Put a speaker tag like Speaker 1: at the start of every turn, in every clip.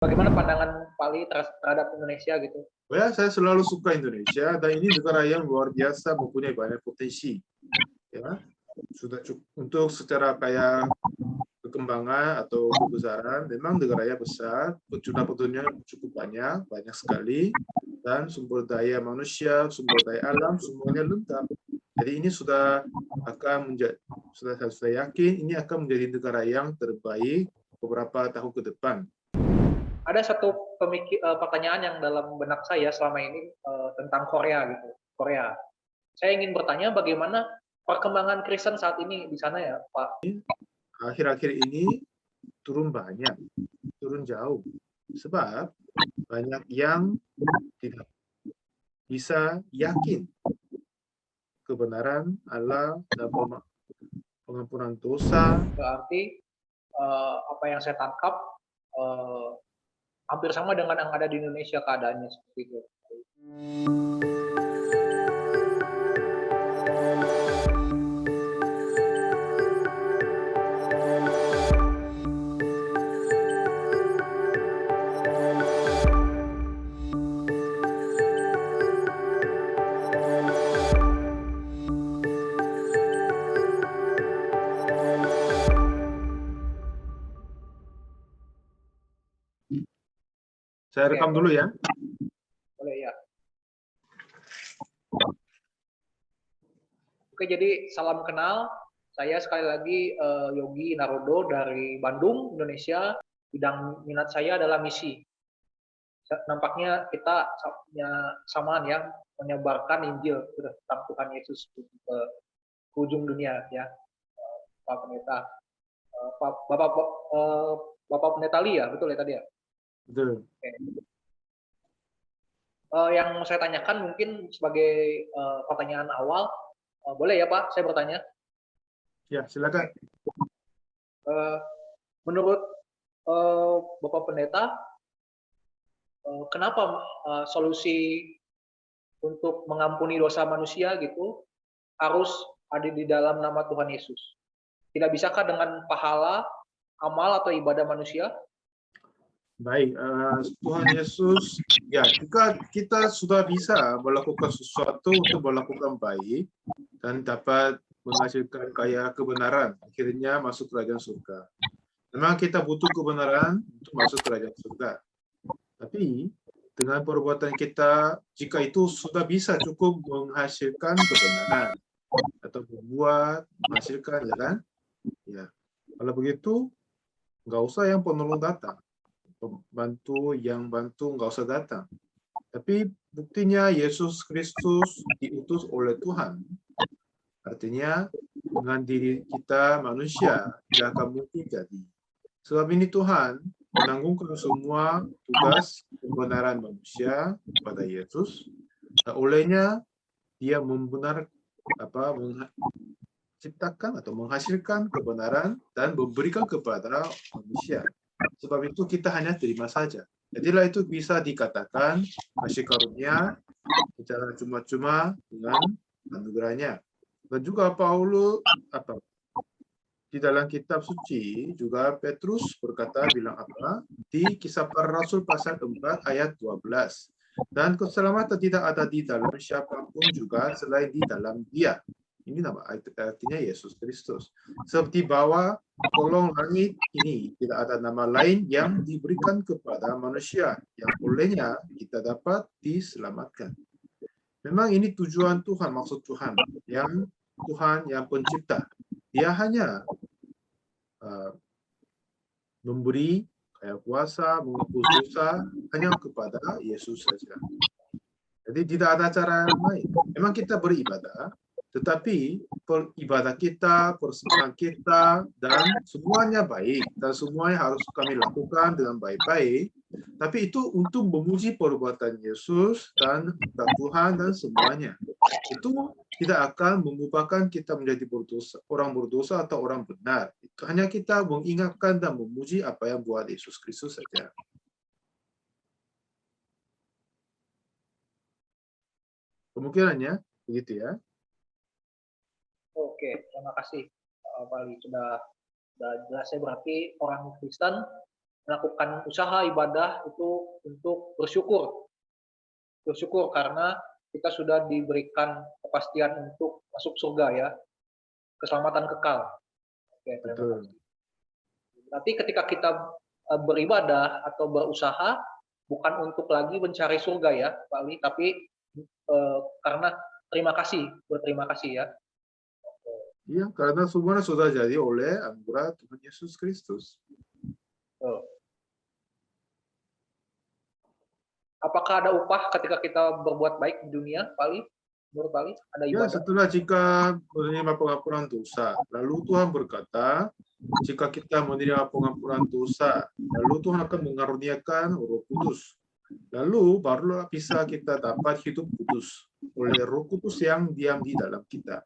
Speaker 1: Bagaimana pandangan Pali terhadap Indonesia gitu?
Speaker 2: Ya, saya selalu suka Indonesia dan ini negara yang luar biasa mempunyai banyak potensi. Ya, sudah cukup untuk secara kayak perkembangan atau kebesaran, memang negaranya besar, jumlah cukup banyak, banyak sekali, dan sumber daya manusia, sumber daya alam, semuanya lengkap. Jadi ini sudah akan menjadi, saya yakin ini akan menjadi negara yang terbaik beberapa tahun ke depan.
Speaker 1: Ada satu pertanyaan yang dalam benak saya selama ini tentang Korea gitu. Korea. Saya ingin bertanya bagaimana perkembangan Kristen saat ini di sana ya, Pak?
Speaker 2: Akhir-akhir ini turun banyak, turun jauh. Sebab banyak yang tidak bisa yakin kebenaran Allah dan pengampunan dosa.
Speaker 1: Berarti apa yang saya tangkap hampir sama dengan yang ada di Indonesia keadaannya seperti itu.
Speaker 2: Saya rekam dulu ya.
Speaker 1: Boleh ya. Oke, jadi salam kenal. Saya sekali lagi Yogi Narodo dari Bandung, Indonesia. Bidang minat saya adalah misi. Nampaknya kita punya samaan ya, menyebarkan Injil tentang Tuhan Yesus ke ujung dunia ya, Pak Pendeta. Bapak Pendeta Li ya, betul ya tadi ya?
Speaker 2: Betul.
Speaker 1: Oke. Yang saya tanyakan mungkin sebagai pertanyaan awal, boleh ya Pak, saya bertanya?
Speaker 2: Ya, silakan.
Speaker 1: Menurut Bapak Pendeta, kenapa solusi untuk mengampuni dosa manusia gitu harus ada di dalam nama Tuhan Yesus? Tidak bisakah dengan pahala, amal atau ibadah manusia?
Speaker 2: Baik, Tuhan Yesus, ya jika kita sudah bisa melakukan sesuatu untuk melakukan baik dan dapat menghasilkan kayak kebenaran, akhirnya masuk kerajaan surga. Memang kita butuh kebenaran untuk masuk kerajaan surga. Tapi dengan perbuatan kita, jika itu sudah bisa cukup menghasilkan kebenaran atau membuat, menghasilkan, ya kan? Ya, kalau begitu nggak usah yang penolong datang. Bantu yang bantu nggak usah datang. Tapi buktinya Yesus Kristus diutus oleh Tuhan. Artinya dengan diri kita manusia tidak akan mungkin jadi. Sebab ini Tuhan menanggungkan semua tugas kebenaran manusia pada Yesus. Dan olehnya dia menciptakan atau menghasilkan kebenaran dan memberikan kepada manusia. Sebab itu kita hanya terima saja. Jadilah itu bisa dikatakan kasih karunia secara cuma-cuma dengan anugerahnya. Dan juga Paulus di dalam kitab suci juga Petrus berkata bilang apa? Di Kisah Para Rasul pasal 4 ayat 12. Dan keselamatan tidak ada di dalam siapapun juga selain di dalam Dia. Ini nama artinya Yesus Kristus. Sebab di bawah kolong langit ini tidak ada nama lain yang diberikan kepada manusia yang olehnya kita dapat diselamatkan. Memang ini tujuan Tuhan, maksud Tuhan yang pencipta. Dia hanya memberi kayak kuasa, menghapus dosa hanya kepada Yesus saja. Jadi tidak ada cara lain. Memang kita beribadah, tetapi ibadah kita, persembahan kita, dan semuanya baik. Dan semuanya harus kami lakukan dengan baik-baik. Tapi itu untuk memuji perbuatan Yesus dan Tuhan dan semuanya. Itu tidak akan mengubahkan kita menjadi orang berdosa atau orang benar. Itu hanya kita mengingatkan dan memuji apa yang buat Yesus Kristus saja. Kemungkinannya begitu ya.
Speaker 1: Oke, terima kasih Pak Ali sudah jelas. Saya berarti orang Kristen melakukan usaha ibadah itu untuk bersyukur karena kita sudah diberikan kepastian untuk masuk surga ya, keselamatan kekal. Oke, terima
Speaker 2: betul.
Speaker 1: kasih. Nanti ketika kita beribadah atau berusaha bukan untuk lagi mencari surga ya, Pak Ali, tapi karena berterima kasih ya.
Speaker 2: Iya, karena semuanya sudah jadi oleh anugerah Tuhan Yesus Kristus.
Speaker 1: Oh. Apakah ada upah ketika kita berbuat baik di dunia, Pak Ali? Menurut Pak Ali, ada
Speaker 2: Ya,
Speaker 1: ibadah?
Speaker 2: setelah jika menerima pengampunan dosa, lalu Tuhan berkata, jika kita menerima pengampunan dosa, lalu Tuhan akan mengaruniakan Roh Kudus. Lalu barulah bisa kita dapat hidup kudus oleh Roh Kudus yang diam di dalam kita.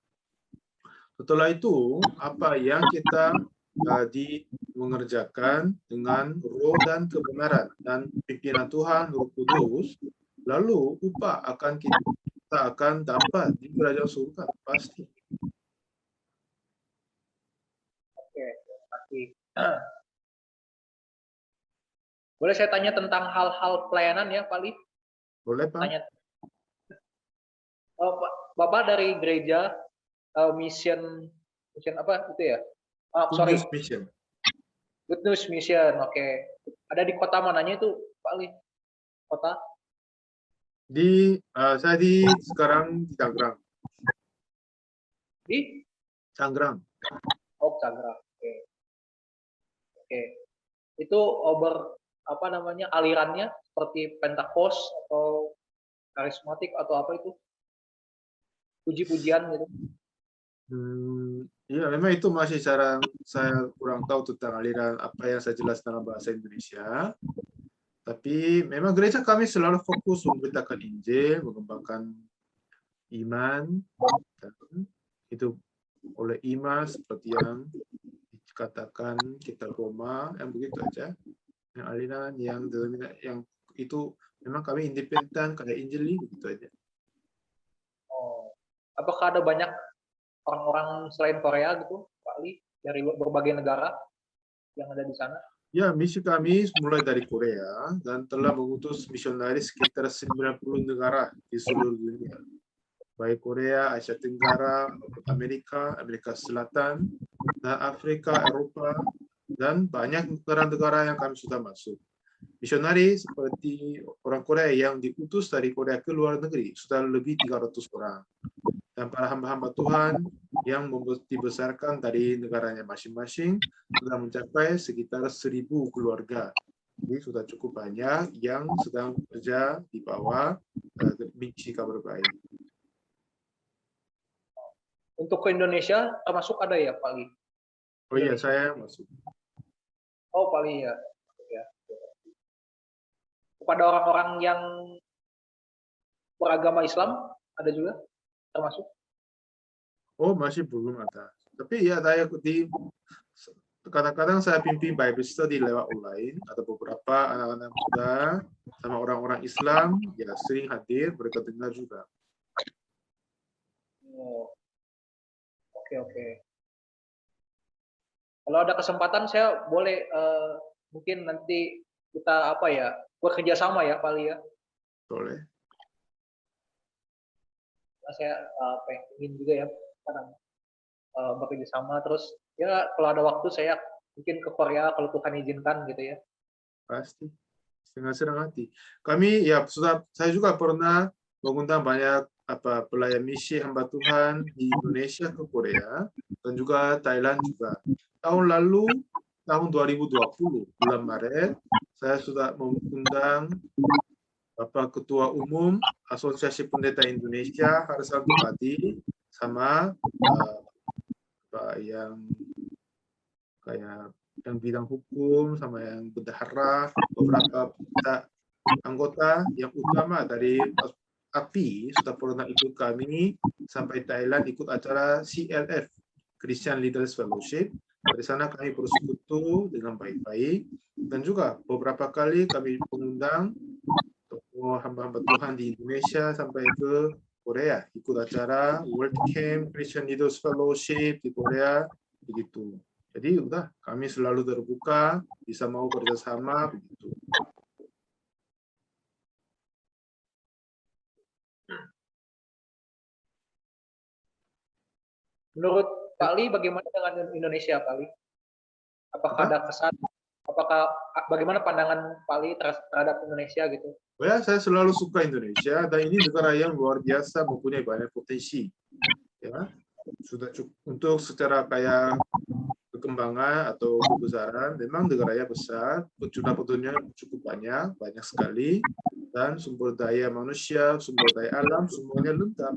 Speaker 2: Setelah itu, apa yang kita mengerjakan dengan roh dan kebenaran dan pimpinan Tuhan Roh Kudus, lalu upah kita akan dapat di kerajaan surga pasti.
Speaker 1: Oke, terima kasih. Boleh saya tanya tentang hal-hal pelayanan ya, Pak Ali?
Speaker 2: Boleh, Pak?
Speaker 1: Tanya. Bapak dari gereja mission apa itu ya?
Speaker 2: Good News Mission.
Speaker 1: Good News Mission, oke. Ada di kota mananya itu, Pak Ali? Kota?
Speaker 2: Saya sekarang di Tangerang.
Speaker 1: Di?
Speaker 2: Tangerang.
Speaker 1: Oh, Tangerang. Oke. Oke. Itu apa namanya alirannya seperti Pentakost atau karismatik atau apa itu? Puji-pujian gitu.
Speaker 2: Iya, memang itu masih cara saya kurang tahu tentang aliran apa yang saya jelas dalam bahasa Indonesia. Tapi memang gereja kami selalu fokus memberitakan Injil, mengembangkan iman, dan hidup oleh iman seperti yang dikatakan kitab Roma, yang begitu aja. Yang aliran, yang itu memang kami independen kayak Injil begitu aja.
Speaker 1: Oh. Apakah ada banyak orang-orang selain Korea gitu, Pak Ali, dari berbagai negara yang ada di sana?
Speaker 2: Ya, misi kami mulai dari Korea dan telah mengutus misionaris sekitar 90 negara di seluruh dunia. Baik Korea, Asia Tenggara, Amerika, Amerika Selatan, dan Afrika, Eropa, dan banyak negara-negara yang kami sudah masuk. Misionaris seperti orang Korea yang diutus dari Korea ke luar negeri sudah lebih 300 orang. Dan para hamba-hamba Tuhan yang dibesarkan dari negaranya masing-masing sudah mencapai sekitar 1.000 keluarga. Jadi sudah cukup banyak yang sedang bekerja di bawah misi kabar baik.
Speaker 1: Untuk ke Indonesia termasuk ada ya, Pak Ali?
Speaker 2: Oh iya, saya masuk.
Speaker 1: Oh, Pak Ali ya. Kepada orang-orang yang beragama Islam ada juga termasuk?
Speaker 2: Oh, masih belum ada. Tapi ya saya kadang-kadang saya pimpin Bible study lewat online. Ada beberapa anak-anak muda sama orang-orang Islam ya sering hadir, mereka dengar juga.
Speaker 1: Oh. Oke. Kalau ada kesempatan saya boleh mungkin nanti kita bekerja sama ya, Pak Ali ya.
Speaker 2: Boleh.
Speaker 1: Saya pengen juga ya kadang bekerja sama, terus ya kalau ada waktu saya mungkin ke Korea kalau Tuhan izinkan gitu ya.
Speaker 2: Pasti dengan senang hati. Kami ya saya juga pernah mengundang banyak pelayan misi hamba Tuhan di Indonesia ke Korea dan juga Thailand juga. Tahun lalu, tahun 2020 bulan Maret, saya sudah mengundang Bapak Ketua Umum Asosiasi Pendeta Indonesia Harsanto Hadi sama yang kayak yang bidang hukum sama yang bendahara, beberapa anggota yang utama dari API sudah pernah ikut kami sampai Thailand ikut acara CLF, Christian Leaders Fellowship. Dari sana kami bersekutu dengan baik-baik dan juga beberapa kali kami mengundang tokoh hamba-hamba Tuhan di Indonesia sampai ke Korea ikut acara World Camp Christian Leaders Fellowship di Korea begitu. Jadi udah kami selalu terbuka, bisa mau kerjasama begitu.
Speaker 1: Menurut Pak Ali, bagaimana dengan Indonesia, Pak Ali? Apakah
Speaker 2: Apa?
Speaker 1: ada kesan? Apakah bagaimana pandangan Pak Ali terhadap Indonesia gitu?
Speaker 2: Oh ya, saya selalu suka Indonesia dan ini negara yang luar biasa mempunyai banyak potensi. Ya, sudah cukup untuk secara kayak perkembangan atau kebesaran, memang negaranya besar, petuna-petunnya cukup banyak, banyak sekali, dan sumber daya manusia, sumber daya alam, semuanya lengkap.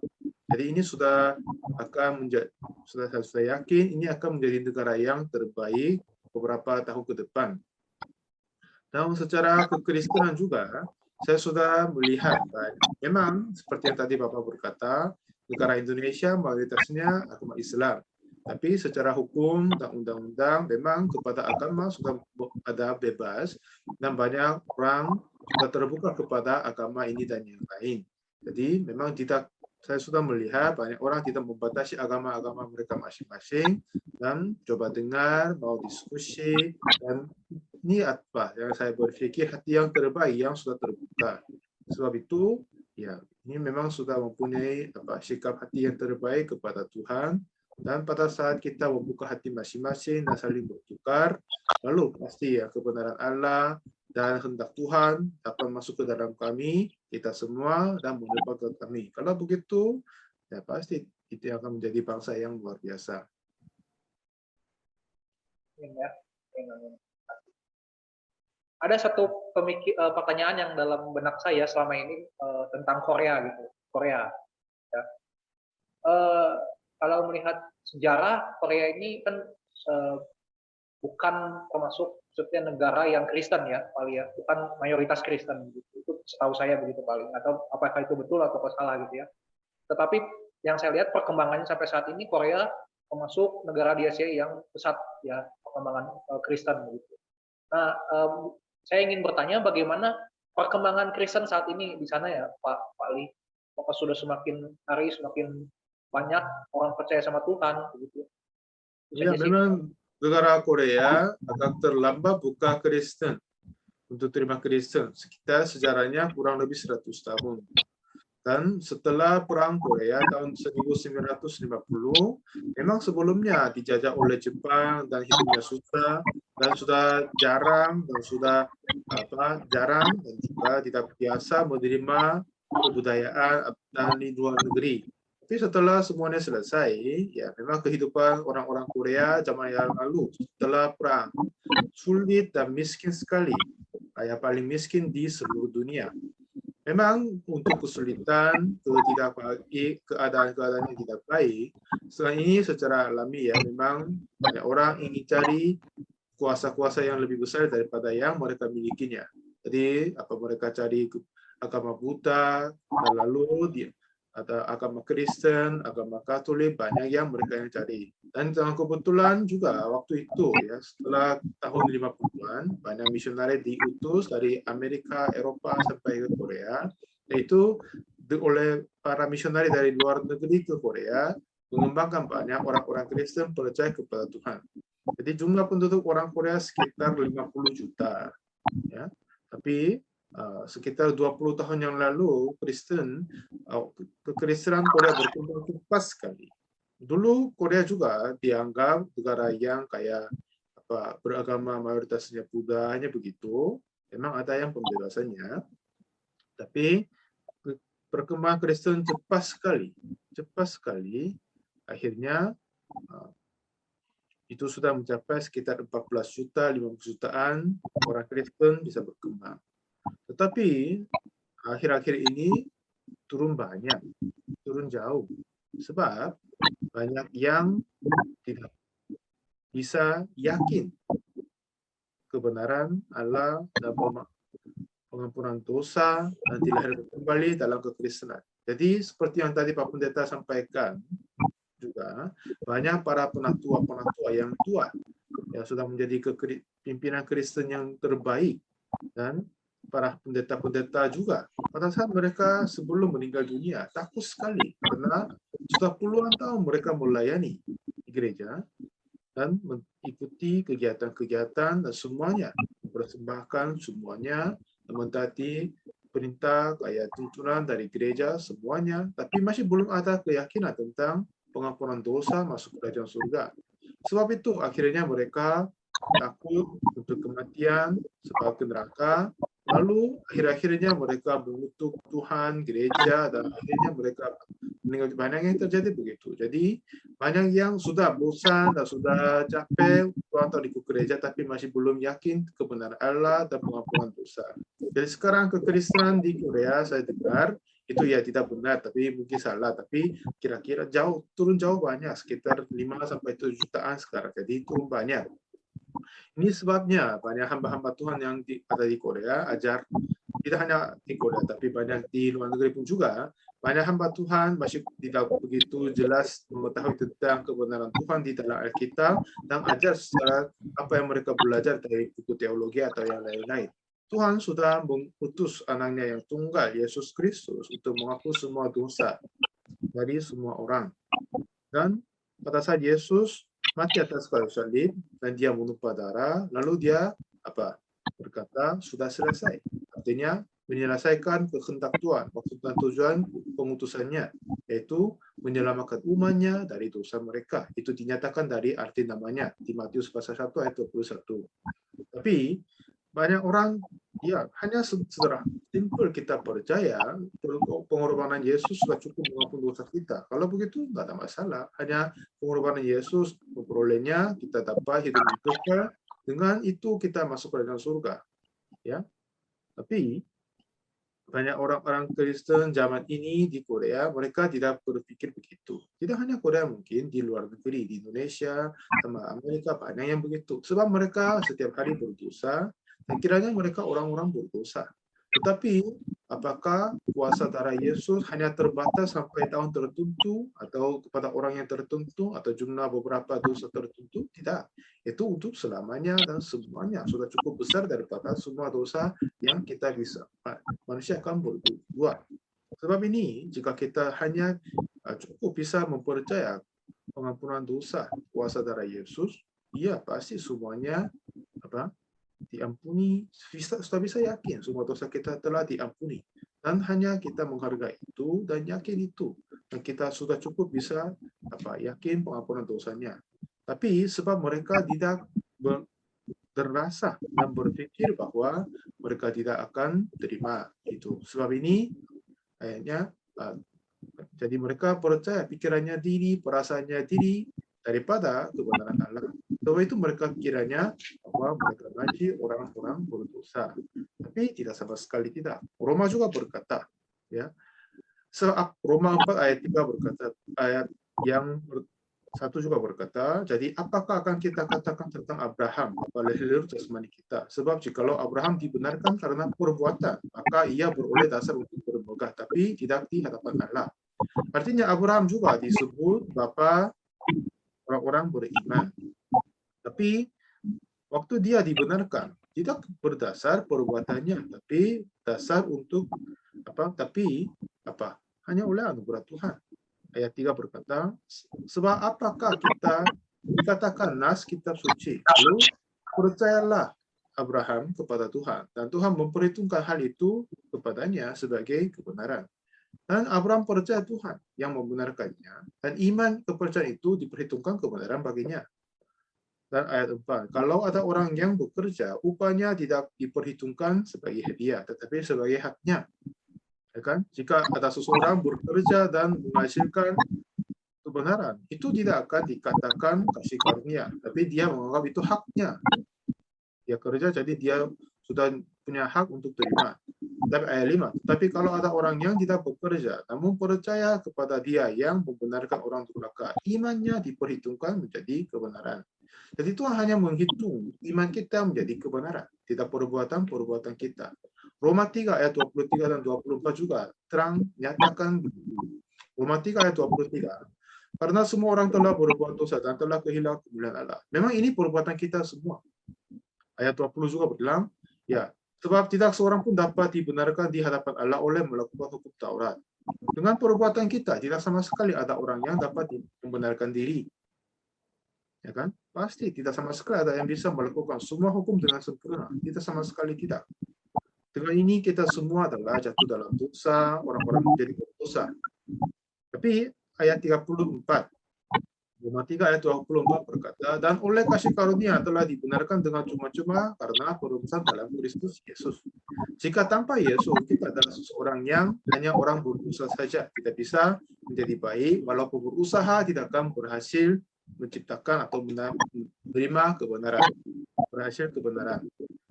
Speaker 2: Jadi ini sudah akan menjadi, sudah yakin ini akan menjadi negara yang terbaik beberapa tahun ke depan. Dan secara kekristenan juga, saya sudah melihat, memang seperti yang tadi Bapak berkata, negara Indonesia mayoritasnya agama Islam. Tapi secara hukum dan undang-undang memang kepada agama sudah ada bebas dan banyak orang sudah terbuka kepada agama ini dan yang lain. Jadi memang tidak, saya sudah melihat banyak orang tidak membatasi agama-agama mereka masing-masing dan coba dengar, mau diskusi, dan ini apa yang saya berpikir hati yang terbaik yang sudah terbuka. Sebab itu, ya ini memang sudah mempunyai sikap hati yang terbaik kepada Tuhan. Dan pada saat kita membuka hati masing-masing dan saling bertukar, lalu pasti ya kebenaran Allah dan kehendak Tuhan dapat masuk ke dalam kami, kita semua, dan menyertai ke kami. Kalau begitu, ya pasti itu akan menjadi bangsa yang luar biasa.
Speaker 1: Ya. Ada satu pertanyaan yang dalam benak saya selama ini tentang Korea gitu. Korea. Ya. Kalau melihat sejarah, Korea ini kan bukan termasuk maksudnya negara yang Kristen ya, paling ya, bukan mayoritas Kristen gitu. Itu setahu saya begitu paling. Atau apakah itu betul atau salah gitu ya. Tetapi yang saya lihat perkembangannya sampai saat ini Korea termasuk negara di Asia yang pesat ya perkembangan Kristen gitu. Nah, saya ingin bertanya bagaimana perkembangan Kristen saat ini di sana ya, Pak Ali? Apakah sudah semakin hari semakin banyak orang percaya sama Tuhan begitu?
Speaker 2: Ya, memang negara Korea agak terlambat buka Kristen untuk terima Kristen. Sekitar sejarahnya kurang lebih 100 tahun. Dan setelah Perang Korea tahun 1950, memang sebelumnya dijajah oleh Jepang dan hidupnya susah dan sudah jarang dan sudah jarang dan juga tidak biasa menerima kebudayaan dari luar negeri. Tapi setelah semuanya selesai, ya memang kehidupan orang-orang Korea zaman yang lalu setelah perang sulit dan miskin sekali, kayak paling miskin di seluruh dunia. Memang untuk kesulitan, keadaan-keadaan yang tidak baik, selain ini secara alami ya, memang banyak orang ingin cari kuasa-kuasa yang lebih besar daripada yang mereka milikinya. Jadi apa mereka cari agama Buddha, dan lalu ada agama Kristen, agama Katolik, banyak yang mereka yang cari. Dan kebetulan juga waktu itu ya, setelah tahun 50-an, banyak misionaris diutus dari Amerika, Eropa sampai ke Korea, yaitu oleh para misionaris dari luar negeri ke Korea, mengembangkan banyak orang-orang Kristen percaya kepada Tuhan. Jadi jumlah penduduk orang Korea sekitar 50 juta. Ya. Tapi sekitar 20 tahun yang lalu kekristenan Korea berkembang cepat sekali. Dulu Korea juga dianggap negara yang kayak beragama mayoritasnya Buddha, hanya begitu. Memang ada yang pembebasannya, tapi perkembangan Kristen cepat sekali. Akhirnya itu sudah mencapai sekitar 14 juta, 15 jutaan orang Kristen bisa berkembang. Tetapi akhir-akhir ini turun banyak, turun jauh. Sebab banyak yang tidak bisa yakin kebenaran Allah dan pengampunan dosa dan dilahirkan kembali dalam kekristenan. Jadi seperti yang tadi Pak Pendeta sampaikan juga, banyak para penatua-penatua yang tua yang sudah menjadi pimpinan Kristen yang terbaik, dan para pendeta-pendeta juga pada saat mereka sebelum meninggal dunia takut sekali karena sudah puluhan tahun mereka melayani di gereja, dan mengikuti kegiatan-kegiatan dan semuanya, mempersembahkan semuanya, mentaati perintah kayak tuntunan dari gereja semuanya, tapi masih belum ada keyakinan tentang pengampunan dosa masuk kerajaan surga. Sebab itu akhirnya mereka takut untuk kematian, sebab ke neraka. Lalu akhir-akhirnya mereka mengutuk Tuhan, gereja, dan akhirnya mereka meninggal. Banyak yang terjadi begitu. Jadi banyak yang sudah bosan dan sudah capek atau di gereja tapi masih belum yakin kebenaran Allah dan pengampunan dosa. Jadi sekarang kekristenan di Korea saya dengar itu ya tidak benar, tapi mungkin salah, tapi kira-kira turun jauh banyak, sekitar 5 sampai 7 jutaan sekarang. Jadi turun banyak. Ini sebabnya banyak hamba-hamba Tuhan yang ada di Korea ajar, tidak hanya di Korea tapi banyak di luar negeri pun juga, banyak hamba Tuhan masih tidak begitu jelas mengetahui tentang kebenaran Tuhan di dalam Alkitab dan ajar secara apa yang mereka belajar dari buku teologi atau yang lain-lain. Tuhan sudah mengutus anaknya yang tunggal, Yesus Kristus, untuk menghapus semua dosa dari semua orang. Dan pada saat Yesus mati atas kayu salib dan dia menumpah darah, lalu dia berkata sudah selesai. Artinya menyelesaikan kehendak Tuhan, maksud dan tujuan pengutusannya, yaitu menyelamatkan umatnya dari dosa mereka. Itu dinyatakan dari arti namanya di Matius pasal 1 ayat 21. Tapi banyak orang ya hanya sederhana, simpel kita percaya pengorbanan Yesus sudah cukup mengampuni dosa kita. Kalau begitu nggak ada masalah. Hanya pengorbanan Yesus memperolehnya kita dapat hidup yang kekal. Dengan itu kita masuk ke dalam surga. Ya, tapi banyak orang-orang Kristen zaman ini di Korea mereka tidak berpikir begitu. Tidak hanya Korea, mungkin di luar negeri, di Indonesia sama Amerika banyak yang begitu. Sebab mereka setiap hari berdosa. Dan kiranya mereka orang-orang berdosa. Tetapi apakah kuasa darah Yesus hanya terbatas sampai tahun tertentu atau kepada orang yang tertentu atau jumlah beberapa dosa tertentu? Tidak. Itu untuk selamanya dan semuanya sudah cukup besar daripada semua dosa yang kita bisa manusia akan berbuat. Sebab ini jika kita hanya cukup bisa mempercaya pengampunan dosa kuasa darah Yesus, iya pasti semuanya diampuni, sudah bisa yakin semua dosa kita telah diampuni. Dan hanya kita menghargai itu dan yakin itu. Dan kita sudah cukup bisa yakin pengampunan dosanya. Tapi sebab mereka tidak terasa dan berpikir bahwa mereka tidak akan terima itu. Sebab ini kayaknya jadi mereka percaya pikirannya diri, perasaannya diri daripada kebenaran Allah. Sebab itu mereka kiranya bahwa mereka masih orang-orang berdosa. Tapi tidak sama sekali tidak. Roma juga berkata, ya. Roma 4 ayat 3 berkata, ayat yang satu juga berkata, jadi apakah akan kita katakan tentang Abraham, leluhur jasmani kita? Sebab jikalau Abraham dibenarkan karena perbuatan, maka ia beroleh dasar untuk bermegah, tapi tidak di hadapan Allah. Artinya Abraham juga disebut bapa orang-orang beriman. Tapi waktu dia dibenarkan, tidak berdasar perbuatannya, tapi dasar untuk hanya oleh anugerah Tuhan. Ayat 3 berkata, sebab apakah kita dikatakan nas kitab suci, lalu percayalah Abraham kepada Tuhan, dan Tuhan memperhitungkan hal itu kepadanya sebagai kebenaran. Dan Abraham percaya Tuhan yang membenarkannya, dan iman kepercayaan itu diperhitungkan kebenaran baginya. Dan ayat 4, kalau ada orang yang bekerja, upahnya tidak diperhitungkan sebagai hadiah, tetapi sebagai haknya. Ya kan? Jika ada seseorang bekerja dan menghasilkan kebenaran, itu tidak akan dikatakan kasih karunia, tapi dia menganggap itu haknya. Dia kerja, jadi dia sudah punya hak untuk terima. Tapi ayat 5, tapi kalau ada orang yang tidak bekerja, namun percaya kepada dia yang membenarkan orang durhaka, imannya diperhitungkan menjadi kebenaran. Jadi Tuhan hanya menghitung iman kita menjadi kebenaran, tidak perbuatan-perbuatan kita. Roma 3 ayat 23 dan 24 juga terang nyatakan begitu. Roma 3 ayat 23. Karena semua orang telah berbuat dosa dan telah kehilangan kemuliaan Allah. Memang ini perbuatan kita semua. Ayat 20 juga bilang, ya, sebab tidak seorang pun dapat dibenarkan di hadapan Allah oleh melakukan hukum Taurat. Dengan perbuatan kita, tidak sama sekali ada orang yang dapat membenarkan diri. Ya kan? Pasti tidak sama sekali ada yang bisa melakukan semua hukum dengan sempurna. Tidak sama sekali tidak. Dengan ini kita semua adalah jatuh dalam dosa, orang-orang menjadi berdosa. Tapi ayat 34, Roma 3 ayat 24 berkata, dan oleh kasih karunia telah dibenarkan dengan cuma-cuma karena penebusan dalam Kristus Yesus. Jika tanpa Yesus, kita adalah seseorang yang hanya orang berusaha saja. Tidak bisa menjadi baik, walaupun berusaha tidak akan berhasil menciptakan atau menerima kebenaran. Berhasil kebenaran.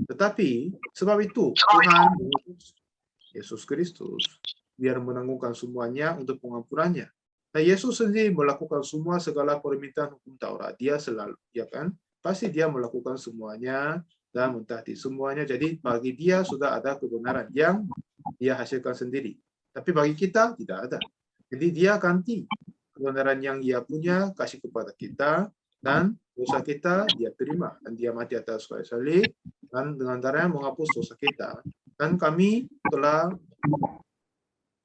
Speaker 2: Tetapi, sebab itu, Tuhan Yesus Kristus, biar menanggungkan semuanya untuk pengampunannya. Nah, Yesus sendiri melakukan semua segala permintaan hukum Taurat. Dia selalu, ya kan? Pasti dia melakukan semuanya dan mentaati semuanya. Jadi bagi dia sudah ada kebenaran yang dia hasilkan sendiri. Tapi bagi kita tidak ada. Jadi dia ganti kebenaran yang dia punya, kasih kepada kita, dan dosa kita dia terima. Dan dia mati atas kayu salib, dan dengan darahnya menghapus dosa kita. Dan kami telah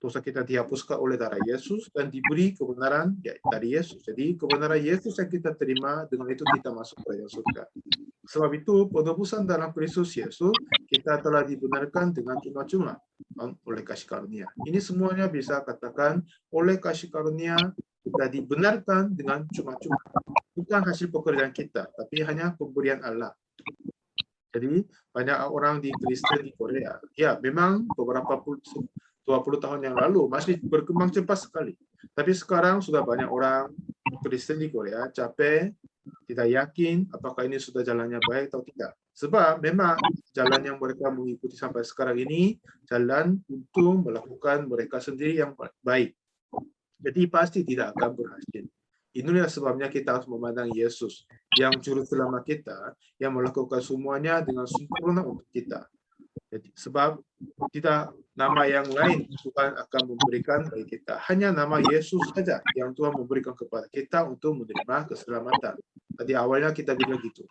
Speaker 2: dosa kita dihapuskan oleh darah Yesus dan diberi kebenaran dari Yesus. Jadi kebenaran Yesus yang kita terima, dengan itu kita masuk ke kerajaan surga. Sebab itu penebusan dalam Kristus Yesus kita telah dibenarkan dengan cuma-cuma oleh kasih karunia. Ini semuanya bisa katakan oleh kasih karunia kita dibenarkan dengan cuma-cuma. Bukan hasil pekerjaan kita, tapi hanya pemberian Allah. Jadi banyak orang di Kristen di Korea, ya memang beberapa 20 tahun yang lalu masih berkembang cepat sekali. Tapi sekarang sudah banyak orang Kristen di Korea capek, tidak yakin apakah ini sudah jalannya baik atau tidak. Sebab memang jalan yang mereka mengikuti sampai sekarang ini jalan untuk melakukan mereka sendiri yang baik. Jadi pasti tidak akan berhasil. Inilah sebabnya kita harus memandang Yesus yang juru selamat kita, yang melakukan semuanya dengan sempurna untuk kita. Jadi, sebab tidak nama yang lain Tuhan akan memberikan bagi kita. Hanya nama Yesus saja yang Tuhan memberikan kepada kita untuk menerima keselamatan. Tadi awalnya kita bilang gitu.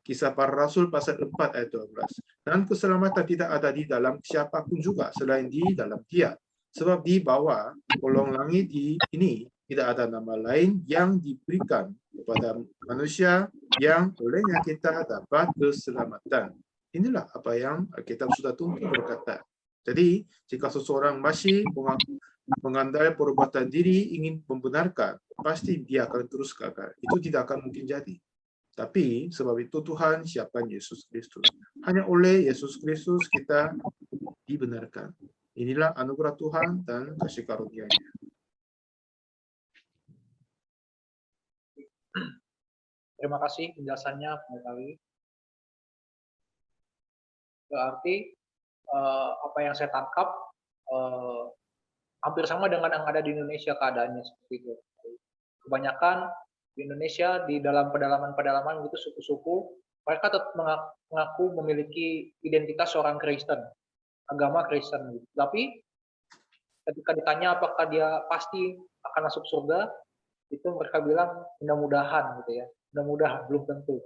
Speaker 2: Kisah para Rasul pasal 4 ayat 12. Dan keselamatan tidak ada di dalam siapapun juga selain di dalam Dia. Sebab di bawah kolong langit ini tidak ada nama lain yang diberikan kepada manusia yang olehnya kita dapat keselamatan. Inilah apa yang kita sudah tuntut berkata. Jadi, jika seseorang masih mengandalkan perbuatan diri ingin membenarkan, pasti dia akan terus gagal. Itu tidak akan mungkin jadi. Tapi sebab itu Tuhan siapkan Yesus Kristus. Hanya oleh Yesus Kristus kita dibenarkan. Inilah anugerah Tuhan dan kasih karunia-Nya.
Speaker 1: Terima kasih penjelasannya, Pak Ali. Berarti apa yang saya tangkap hampir sama dengan yang ada di Indonesia keadaannya seperti itu. Kebanyakan di Indonesia di dalam pedalaman-pedalaman gitu suku-suku mereka tetap mengaku memiliki identitas seorang Kristen, agama Kristen gitu. Tapi ketika ditanya apakah dia pasti akan masuk surga, itu mereka bilang mudah-mudahan gitu ya. Mudah-mudahan, belum tentu.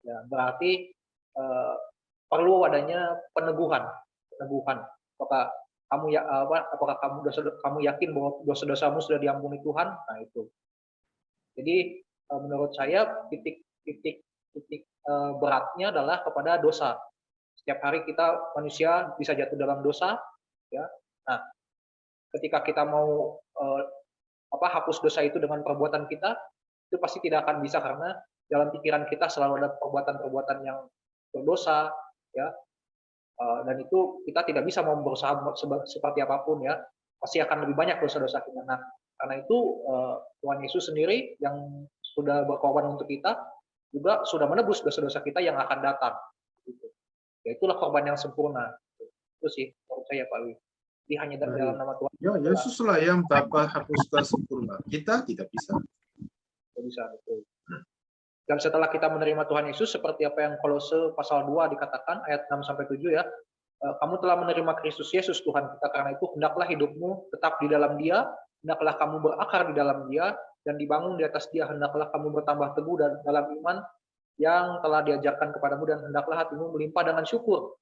Speaker 1: Ya, berarti perlu adanya peneguhan. Apakah kamu yakin bahwa dosa-dosamu sudah diampuni Tuhan? Nah, itu. Jadi menurut saya titik beratnya adalah kepada dosa. Setiap hari kita manusia bisa jatuh dalam dosa, ya. Nah, ketika kita mau hapus dosa itu dengan perbuatan kita, itu pasti tidak akan bisa karena dalam pikiran kita selalu ada perbuatan-perbuatan yang berdosa, ya. Dan itu kita tidak bisa mau berusaha seperti apapun, ya. Pasti akan lebih banyak dosa-dosa kita. Nah, karena itu Tuhan Yesus sendiri yang sudah berkorban untuk kita juga sudah menebus dosa-dosa kita yang akan datang. Gitu. Ya itulah korban yang sempurna. Itu sih menurut saya Pak Wi. Jadi hanya dalam nama Tuhan.
Speaker 2: Ya, Yesuslah yang dapat hapuskan sempurna. Kita tidak bisa.
Speaker 1: Tidak bisa, betul. Dan setelah kita menerima Tuhan Yesus seperti apa yang Kolose pasal 2 dikatakan ayat 6 sampai 7 ya. Kamu telah menerima Kristus Yesus Tuhan kita, karena itu hendaklah hidupmu tetap di dalam Dia, hendaklah kamu berakar di dalam Dia dan dibangun di atas Dia, hendaklah kamu bertambah teguh dan dalam iman yang telah diajarkan kepadamu, dan hendaklah hatimu melimpah dengan syukur.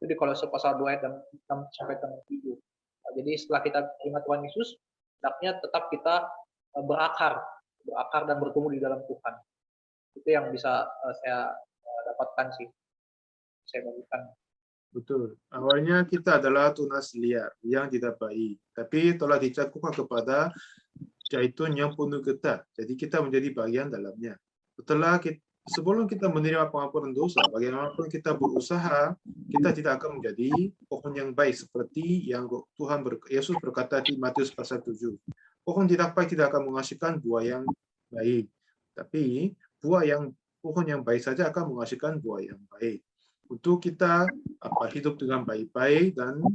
Speaker 1: Itu di Kolose pasal 2 ayat 6 sampai 7. Jadi setelah kita terima Tuhan Yesus, hendaknya tetap kita berakar berakar dan bertumbuh di dalam Tuhan. Itu yang bisa saya dapatkan sih, saya bagikan.
Speaker 2: Betul. Awalnya kita adalah tunas liar yang tidak baik, tapi telah dicakup kepada zaitun yang penuh getah. Jadi kita menjadi bagian dalamnya. Sebelum kita menerima pengampunan dosa, bagaimanapun kita berusaha, kita tidak akan menjadi pohon yang baik seperti yang Yesus berkata di Matius pasal 7. Pohon tidak baik tidak akan menghasilkan buah yang baik, tapi pohon yang baik saja akan menghasilkan buah yang baik. Untuk kita hidup dengan baik-baik dan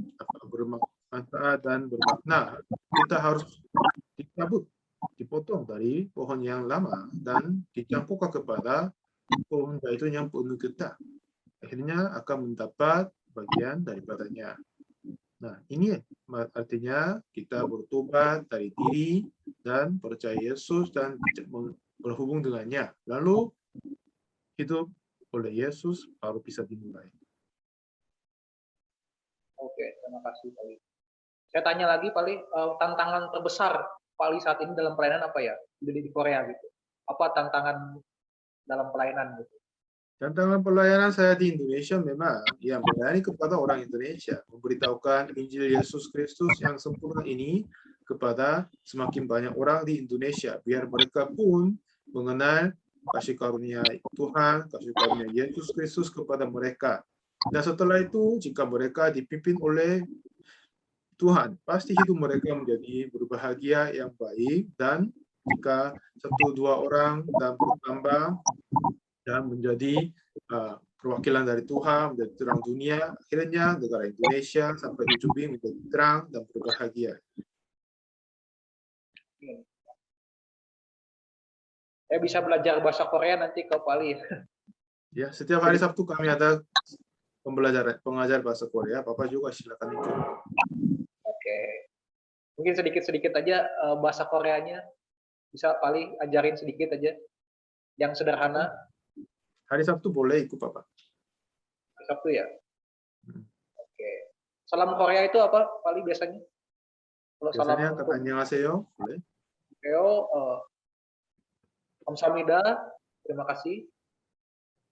Speaker 2: bermanfaat dan bermakna, kita harus dipotong dari pohon yang lama dan dicampurkan kepada pohon zaitun yang penuh getah. Akhirnya akan mendapat bagian daripadanya. Nah, ini artinya kita bertobat dari diri dan percaya Yesus dan berhubung dengannya. Lalu hidup oleh Yesus baru bisa dimulai.
Speaker 1: Oke, terima kasih Pak Li. Saya tanya lagi Pak Li, tantangan terbesar Pak Li saat ini dalam pelayanan apa ya? Di Korea gitu. Apa tantangan dalam pelayanan gitu?
Speaker 2: Tantangan pelayanan saya di Indonesia memang yang melayani kepada orang Indonesia, memberitahukan Injil Yesus Kristus yang sempurna ini kepada semakin banyak orang di Indonesia, biar mereka pun mengenal kasih karunia Tuhan, kasih karunia Yesus Kristus kepada mereka. Dan setelah itu, jika mereka dipimpin oleh Tuhan, pasti hidup mereka menjadi berbahagia yang baik, dan jika 1-2 orang dan bertambah dan menjadi perwakilan dari Tuhan, menjadi terang dunia, akhirnya negara Indonesia sampai ujung menjadi terang dan berbahagia.
Speaker 1: Saya bisa belajar bahasa Korea nanti ke Pak Li.
Speaker 2: Ya, setiap hari Sabtu kami ada pengajar bahasa Korea. Bapak juga silakan ikut.
Speaker 1: Oke. Mungkin sedikit-sedikit aja bahasa Koreanya. Bisa Pak Li ajarin sedikit aja. Yang sederhana.
Speaker 2: Hari Sabtu boleh ikut Bapak.
Speaker 1: Hari Sabtu ya? Oke. Salam Korea itu apa Pak Li biasanya? Kalau
Speaker 2: Biasanya
Speaker 1: salam
Speaker 2: annyeonghaseyo, boleh.
Speaker 1: Korea, kamsahamnida, terima kasih.